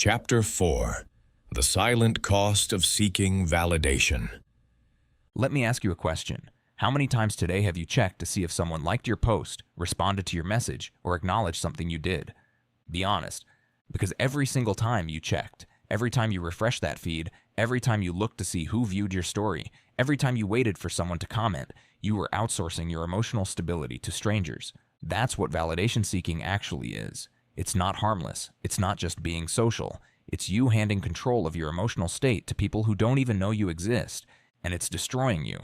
Chapter 4: The Silent Cost of Seeking Validation. Let me ask you a question. How many times today have you checked to see if someone liked your post, responded to your message, or acknowledged something you did? Be honest, because every single time you checked, every time you refreshed that feed, every time you looked to see who viewed your story, every time you waited for someone to comment, you were outsourcing your emotional stability to strangers. That's what validation seeking actually is. It's not harmless. It's not just being social. It's you handing control of your emotional state to people who don't even know you exist, and it's destroying you.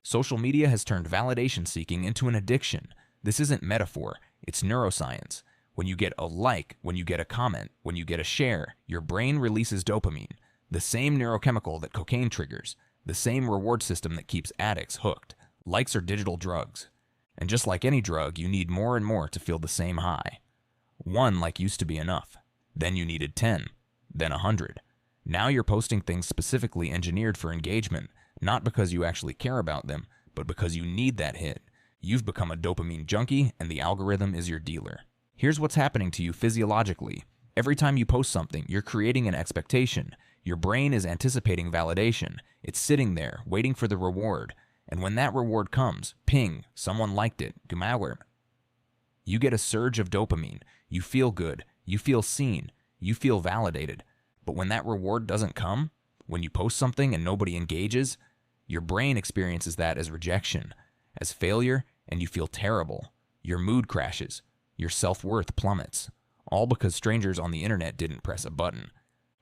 Social media has turned validation seeking into an addiction. This isn't metaphor, it's neuroscience. When you get a like, when you get a comment, when you get a share, your brain releases dopamine, the same neurochemical that cocaine triggers, the same reward system that keeps addicts hooked. Likes are digital drugs. And just like any drug, you need more and more to feel the same high. One like used to be enough. Then you needed 10, then 100. Now you're posting things specifically engineered for engagement, not because you actually care about them, but because you need that hit. You've become a dopamine junkie, and the algorithm is your dealer. Here's what's happening to you physiologically. Every time you post something, you're creating an expectation. Your brain is anticipating validation. It's sitting there, waiting for the reward. And when that reward comes, ping, someone liked it, Gemauer. You get a surge of dopamine. You feel good. You feel seen. You feel validated. But when that reward doesn't come, when you post something and nobody engages, your brain experiences that as rejection, as failure, and you feel terrible. Your mood crashes. Your self-worth plummets. All because strangers on the internet didn't press a button.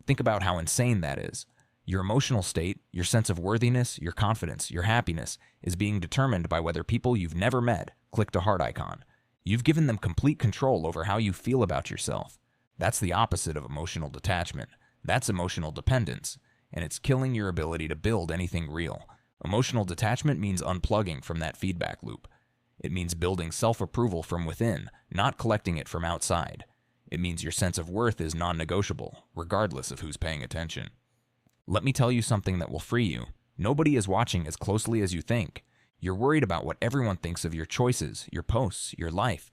Think about how insane that is. Your emotional state, your sense of worthiness, your confidence, your happiness is being determined by whether people you've never met clicked a heart icon. You've given them complete control over how you feel about yourself. That's the opposite of emotional detachment. That's emotional dependence, and it's killing your ability to build anything real. Emotional detachment means unplugging from that feedback loop. It means building self-approval from within, not collecting it from outside. It means your sense of worth is non-negotiable, regardless of who's paying attention. Let me tell you something that will free you. Nobody is watching as closely as you think. You're worried about what everyone thinks of your choices, your posts, your life.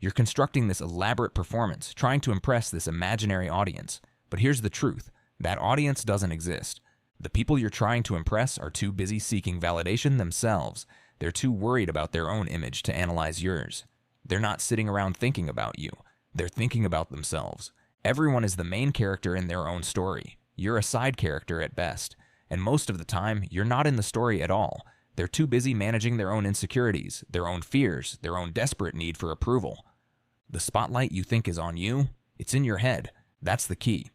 You're constructing this elaborate performance, trying to impress this imaginary audience. But here's the truth. That audience doesn't exist. The people you're trying to impress are too busy seeking validation themselves. They're too worried about their own image to analyze yours. They're not sitting around thinking about you. They're thinking about themselves. Everyone is the main character in their own story. You're a side character at best. And most of the time, you're not in the story at all. They're too busy managing their own insecurities, their own fears, their own desperate need for approval. The spotlight you think is on you, it's in your head. That's the key.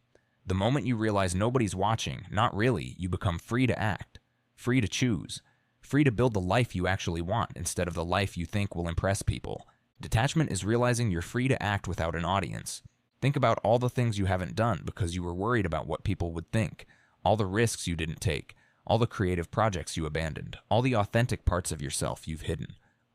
The moment you realize nobody's watching, not really, you become free to act, free to choose, free to build the life you actually want instead of the life you think will impress people. Detachment is realizing you're free to act without an audience. Think about all the things you haven't done because you were worried about what people would think, all the risks you didn't take, all the creative projects you abandoned, all the authentic parts of yourself you've hidden.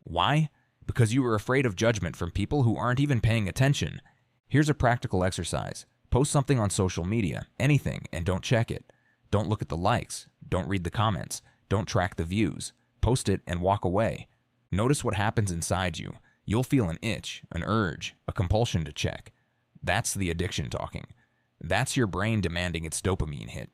Why? Because you were afraid of judgment from people who aren't even paying attention. Here's a practical exercise. Post something on social media, anything, and don't check it. Don't look at the likes. Don't read the comments. Don't track the views. Post it and walk away. Notice what happens inside you. You'll feel an itch, an urge, a compulsion to check. That's the addiction talking. That's your brain demanding its dopamine hit.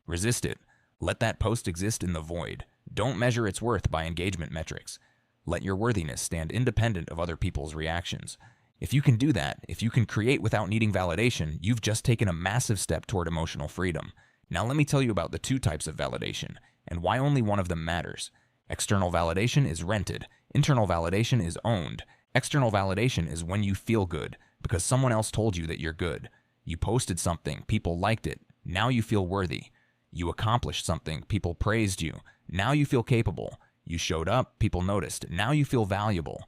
Resist it. Let that post exist in the void. Don't measure its worth by engagement metrics. Let your worthiness stand independent of other people's reactions. If you can do that, if you can create without needing validation, you've just taken a massive step toward emotional freedom. Now let me tell you about the two types of validation, and why only one of them matters. External validation is rented. Internal validation is owned. External validation is when you feel good, because someone else told you that you're good. You posted something, people liked it. Now you feel worthy. You accomplished something, people praised you. Now you feel capable. You showed up, people noticed. Now you feel valuable.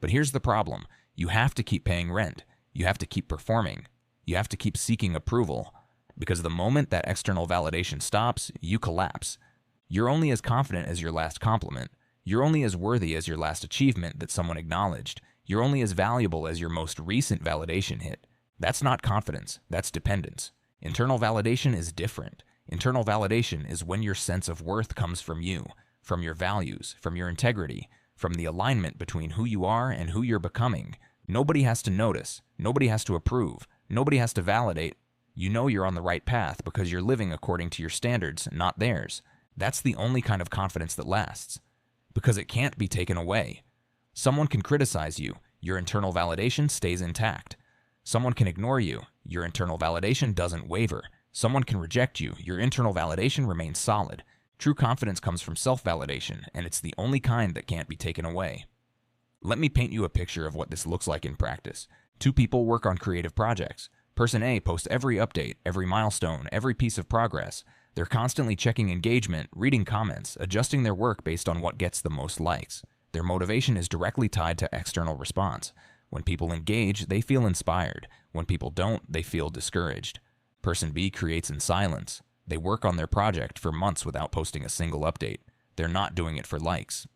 But here's the problem. You have to keep paying rent. You have to keep performing. You have to keep seeking approval. Because the moment that external validation stops, you collapse. You're only as confident as your last compliment. You're only as worthy as your last achievement that someone acknowledged. You're only as valuable as your most recent validation hit. That's not confidence. That's dependence. Internal validation is different. Internal validation is when your sense of worth comes from you, from your values, from your integrity, from the alignment between who you are and who you're becoming. Nobody has to notice. Nobody has to approve. Nobody has to validate. You know you're on the right path because you're living according to your standards, not theirs. That's the only kind of confidence that lasts. Because it can't be taken away. Someone can criticize you, your internal validation stays intact. Someone can ignore you, your internal validation doesn't waver. Someone can reject you, your internal validation remains solid. True confidence comes from self-validation, and it's the only kind that can't be taken away. Let me paint you a picture of what this looks like in practice. Two people work on creative projects. Person A posts every update, every milestone, every piece of progress. They're constantly checking engagement, reading comments, adjusting their work based on what gets the most likes. Their motivation is directly tied to external response. When people engage, they feel inspired. When people don't, they feel discouraged. Person B creates in silence. They work on their project for months without posting a single update. They're not doing it for likes.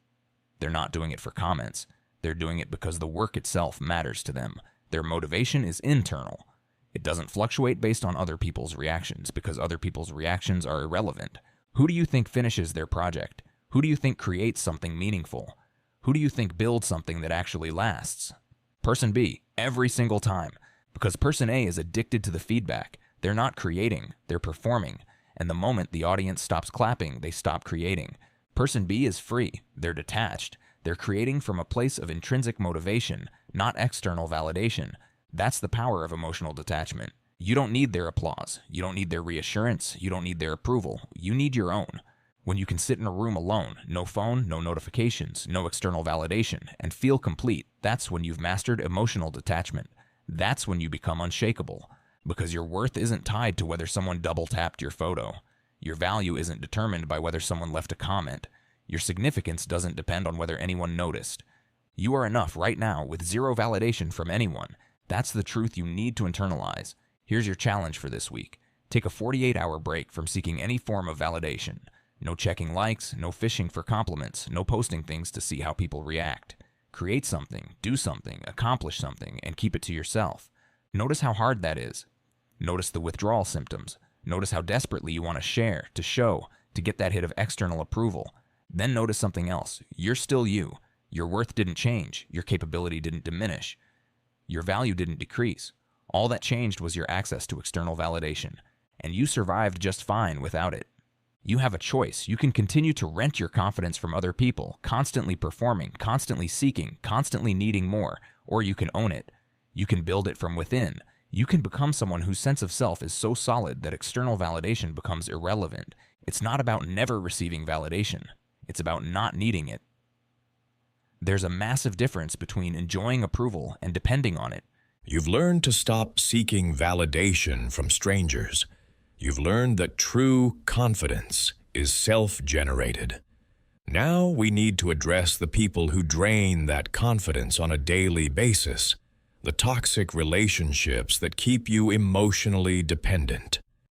They're not doing it for comments. They're doing it because the work itself matters to them. Their motivation is internal. It doesn't fluctuate based on other people's reactions because other people's reactions are irrelevant. Who do you think finishes their project? Who do you think creates something meaningful? Who do you think builds something that actually lasts? Person B, every single time. Because person A is addicted to the feedback. They're not creating, they're performing. And the moment the audience stops clapping, they stop creating. Person B is free, they're detached. They're creating from a place of intrinsic motivation, not external validation. That's the power of emotional detachment. You don't need their applause. You don't need their reassurance. You don't need their approval. You need your own. When you can sit in a room alone, no phone, no notifications, no external validation, and feel complete, that's when you've mastered emotional detachment. That's when you become unshakable. Because your worth isn't tied to whether someone double-tapped your photo. Your value isn't determined by whether someone left a comment. Your significance doesn't depend on whether anyone noticed. You are enough right now with zero validation from anyone. That's the truth you need to internalize. Here's your challenge for this week. Take a 48-hour break from seeking any form of validation. No checking likes, no fishing for compliments, no posting things to see how people react. Create something, do something, accomplish something, and keep it to yourself. Notice how hard that is. Notice the withdrawal symptoms. Notice how desperately you want to share, to show, to get that hit of external approval. Then notice something else. You're still you. Your worth didn't change. Your capability didn't diminish. Your value didn't decrease. All that changed was your access to external validation, and you survived just fine without it. You have a choice. You can continue to rent your confidence from other people, constantly performing, constantly seeking, constantly needing more, or you can own it. You can build it from within. You can become someone whose sense of self is so solid that external validation becomes irrelevant. It's not about never receiving validation. It's about not needing it. There's a massive difference between enjoying approval and depending on it. You've learned to stop seeking validation from strangers. You've learned that true confidence is self-generated. Now we need to address the people who drain that confidence on a daily basis, the toxic relationships that keep you emotionally dependent.